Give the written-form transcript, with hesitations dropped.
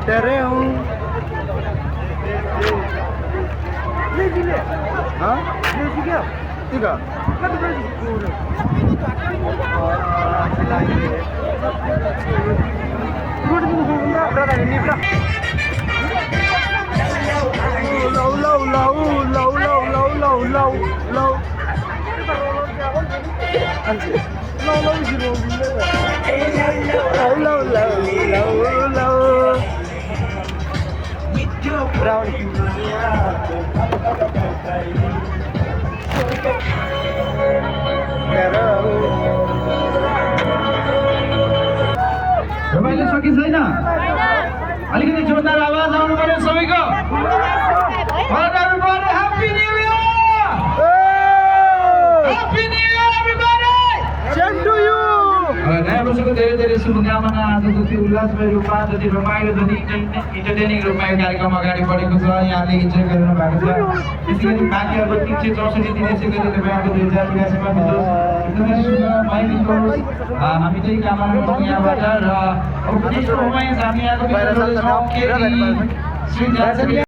तेरे हूँ हाँ ठीक है lâu lâu lâu lâu lâu lâu lâu lâu lâu anh chị lâu lâu gì rồi lâu lâu lâu lâu lâu रमाइलो सकिन्छ छैन अलिकति जोरदार आवाज आउनु पर्यो सबैको happy new year happy new year everybody same to you नयाँ वर्षको धेरै धेरै शुभकामना आज जति उल्लासमय रूपमा जति रमाइलो जति इन्टरटेनिङ रूपमा यो कार्यक्रम अगाडि बढेको छ यहाँले इन्जोय गरिरहनु भएको छ त्यसै गरी बाँकी अब 364 दिन यसै गरी तपाईँहरूको 2083मा बितोस् एकदमै सुखमय बितोस् हामी त्यही कामना गर्छौँ यहाँबाट र अब नेक्स्ट मोमेन्ट हामी यहाँको बिचमा श्री